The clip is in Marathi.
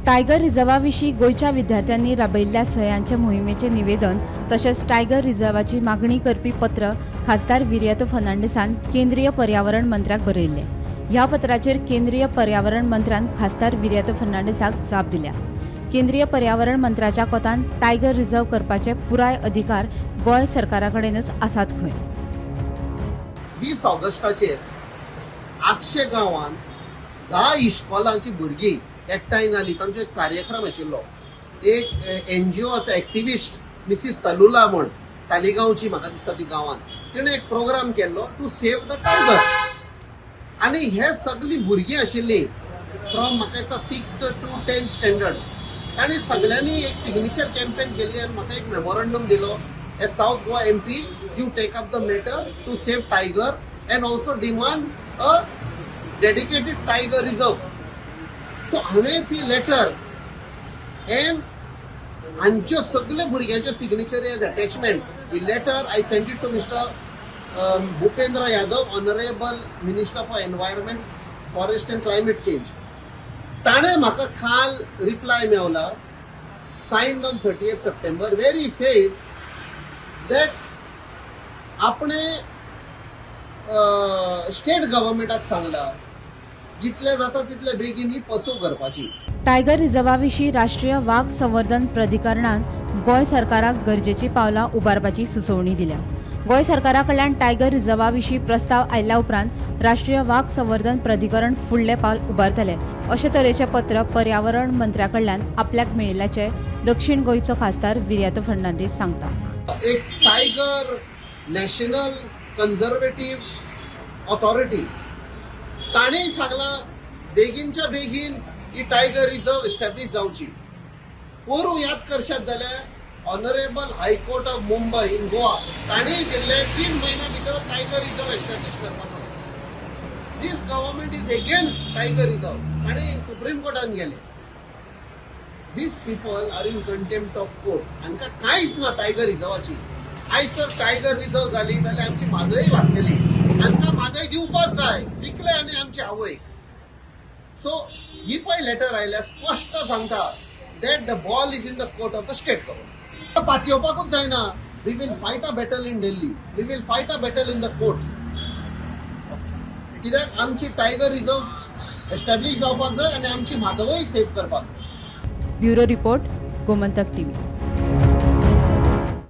टायगर रिझर्वाविषयी गोयच्या विद्यार्थ्यांनी राबयिल्ल्या सह्यांच्या मोहिमेचे निवेदन तसेच टायगर रिझर्वाची मागणी करपी पत्र खासदार विर्यातो फर्नांडिसान केंद्रीय पर्यावरण मंत्र्याक बरयल्ले। ह्या पत्राचेर केंद्रीय पर्यावरण मंत्र्यान खासदार विर्यातो फर्नांडिसाक जाप दिल्या। केंद्रीय पर्यावरण मंत्र्याच्या कोतान टायगर रिझर्व करपाचे पुराय अधिकार गोय सरकाराकडेनच आसात खंय। 20 ऑगस्टाचेर 800 गांवांत 10 इश्कॉलांची भुरगीं एकठांय जाली। तांचो एक कार्यक्रम आशिल्लो। एक NGO आसा एक्टिविस्ट मिसीस तलुला म्हण तालिगांवची म्हाका दिसता ती गांवांत, तिणें एक प्रोग्राम केल्लो टू सेव द टायगर। आनी हे सगळीं भुरगीं आशिल्लीं फ्रॉम म्हाका दिसता 6th to 10th स्टँडर्ड। तांणी सगळ्यांनी एक सिग्नेचर कॅम्पेन केल्ली आनी म्हाका एक मेमोरंडम दिलो। A South Goa MP, you take up the matter to save tiger and also demand a dedicated tiger reserve. So हांवें ती लेटर एंड हांच्यो सगळ्या भुरग्यांच्यो सिग्नेचर एज अटॅचमेंट ही letter I sent it to mister Bhupender Yadav, honourable minister for environment, forest and climate change. ताणें म्हाका काल रिप्लाय मेवला सायन्ड ऑन 30th September वेर ही सेज दॅट आपणे स्टेट गव्हर्मेंटाक सांगला जितले जाता तितले बेगीनी पसू करपाची। टायगर रिझर्वाविषयी राष्ट्रीय वाघ संवर्धन प्राधिकरणान गोय सरकाराक गरजेची पावलां उबारपाची सुचोवणी दिल्या। गोय सरकारा कडल्यान टायगर रिझर्वाविषयी प्रस्ताव आयल्या उपरांत राष्ट्रीय वाघ संवर्धन प्राधिकरण फुडले पावल उबारतले अशे तरेचे पत्र पर्यावरण मंत्र्या कडल्यान आपल्याक मेळिल्ल्याचे दक्षिण गोंयचो खासदार विर्यातो फर्नांडीस सांगता। एक टायगर नॅशनल कन्झर्वेटिव्ह ऑथॉरिटी ताणें सांगला बेगीनच्या बेगीन ही टायगर रिझर्व एस्टॅब्लिश जावची। पोरू याद करशात जाल्यार honourable high court of Mumbai in Goa ताणें दिल्ले 3 महिन्या भितर टायगर रिझर्व एस्टॅब्लिश करपाचो। This government is against tiger reserve. ताणें सुप्रीम कोर्टान गेले। These people are in contempt of court. हांकां कांयच ना टायगर रिझर्वाची। आयज तर टायगर रिझर्व जाली जाल्यार आमची म्हादय वाचतली। हांकां म्हादय दिवपाच जाय, विकले आनी आमची आवयक। सो ही पळय लेटर आयल्या स्पश्ट सांगता that the ball is in the court of the state government. पातयेवपाकूच जायना। We will fight a battle in Delhi, we will fight a battle in the courts. कित्याक आमची टायगर रिझर्व एस्टॅब्लिश जावपाक जाय आनी आमची म्हादवय सेफ करपाक। Bureau report, Gomantak TV।